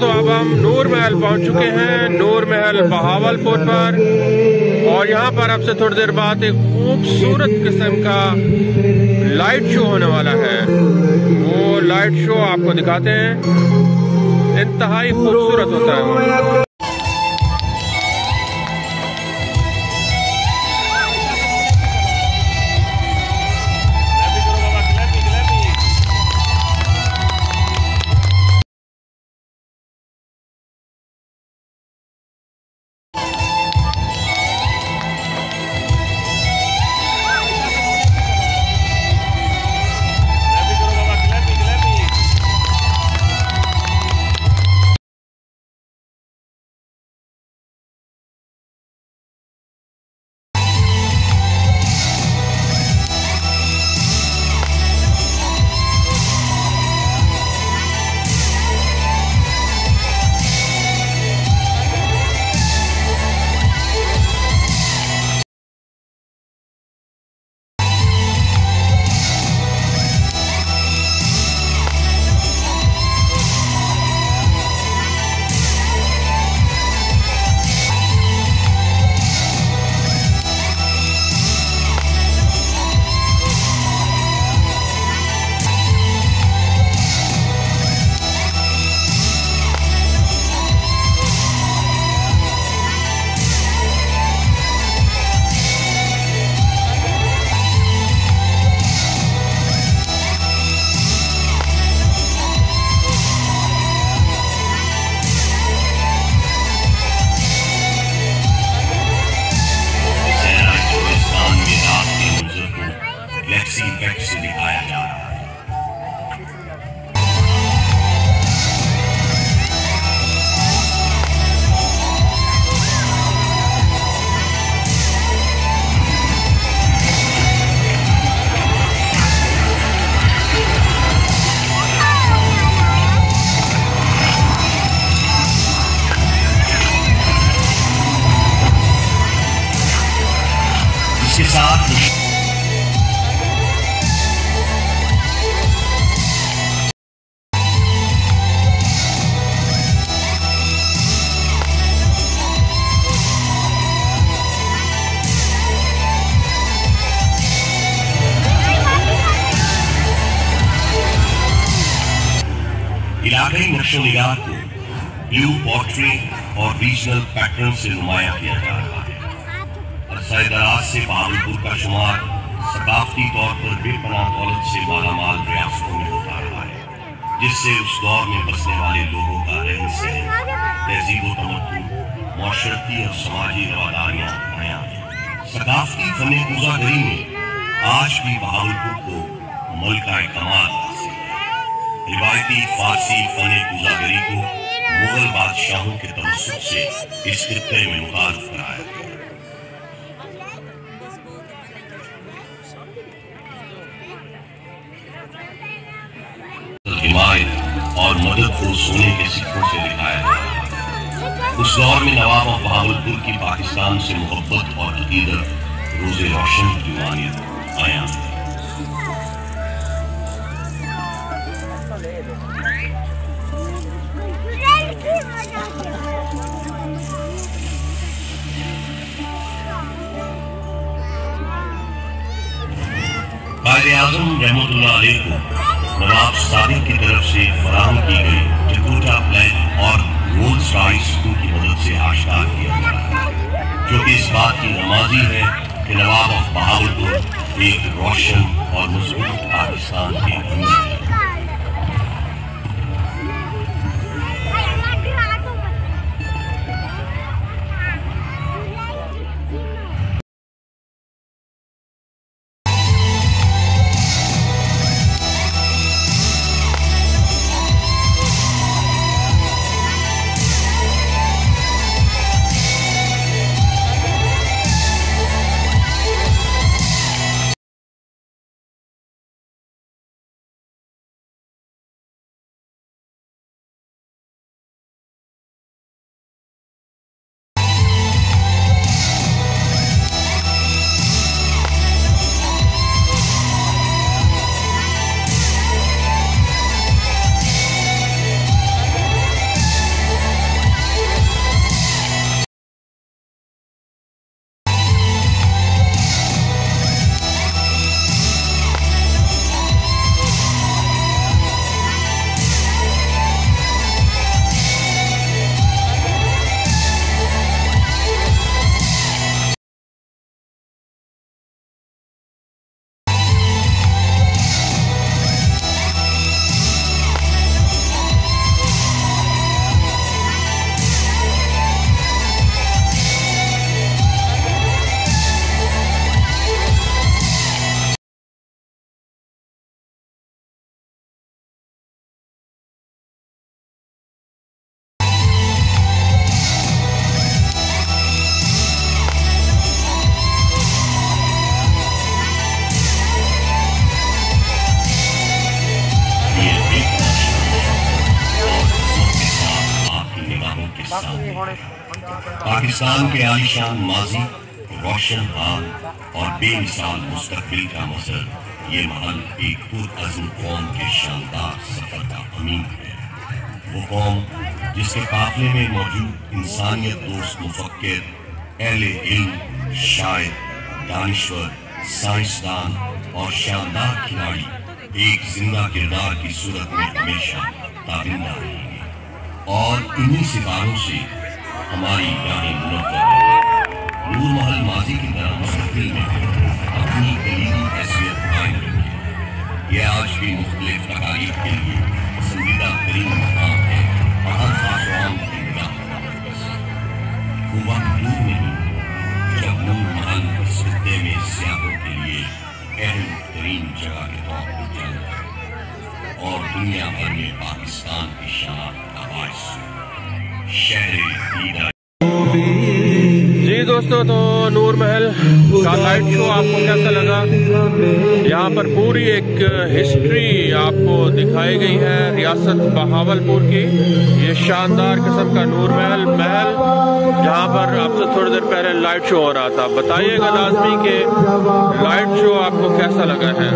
तो अब हम नूर महल पहुंच चुके हैं, नूर महल बहावलपुर पर। और यहाँ पर अब से थोड़ी देर बाद एक खूबसूरत किस्म का लाइट शो होने वाला है। वो लाइट शो आपको दिखाते हैं, इंतहाई खूबसूरत होता है वो। इफेक्ट से दिखाया जा रहा है। इसके साथ इलाकाई नक्शो निगार को ब्लू पोर्ट्रेट और रीजनल पैटर्न से नुमाया किया जा रहा है। अरसा दराज से बहावलपुर का शुमार सकाफती तौर पर बेपनाह दौलत से मालामाल रियासतों में होता रहा है, जिससे उस दौर में बसने वाले लोगों का रहन सहन, तहजीब तमद्दुन, माशरती और समाजी रवादारियां नया है। सकाफती फने पूजागरी में आज भी बहावलपुर को मुल्का कमाल हासिल है। रिवायती फारसी फने पूजागरी को मुगल बादशाहों के तवस्सुत से इस खित्ते में मुखालिफ कराया गया। हिमायत और मदद को सोने के सिक्कों से दिखाया गया। उस दौर में नवाब ऑफ बहावलपुर की पाकिस्तान से मोहब्बत और अकीदत रोज़े रोशन की मानियत आया। कायद-ए-आज़म रहमतुल्लाह अलैह को नवाब सादिक की तरफ से फराहम की गई जकोटा प्लेन और रोल्स रॉयस की मदद से आश्कार किया गया, जो कि इस बात की नमाजी है कि नवाब ऑफ बहावलपुर एक रोशन और मजबूत पाकिस्तान के अमीर है। पाकिस्तान के आलीशान माजी, रोशन हाल और बेमिसाल मुस्तकबिल का मसर, ये महल एक पुरअज़्म कौम के शानदार सफर का अमीन है। वो कौम जिसके काफिले में मौजूद इंसानियत दोस्त मुफक्किर, अहले इल्म, शायर, दानिश्वर, साइंसदान और शानदार खिलाड़ी एक जिंदा किरदार की सूरत में हमेशा ताबिंदा रहेंगे और इन्हीं सितारों से हमारी राहें मुनव्वर रहेंगी। नूर महल माजी की तरह मुस्तकबिल में अपनी कलीदी हैसियत कायम रखे। यह आज भी मुख्तलिफ तकारीब के लिए पसंदीदा तरीन मकाम है और हर खास की निगाह का मरकज़। वो वक्त दूर नहीं जब नूर महल इस खित्ते में सियाहों के लिए अहम तरीन जगह के तौर पर जाना और दुनिया भर में पाकिस्तान की शान का बाइस शहर। जी दोस्तों, तो नूर महल का लाइट शो आपको कैसा लगा? यहाँ पर पूरी एक हिस्ट्री आपको दिखाई गई है रियासत बहावलपुर की। ये शानदार किस्म का नूर महल जहाँ पर आपसे थोड़ी देर पहले लाइट शो हो रहा था। बताइएगा लाजमी कि लाइट शो आपको कैसा लगा है।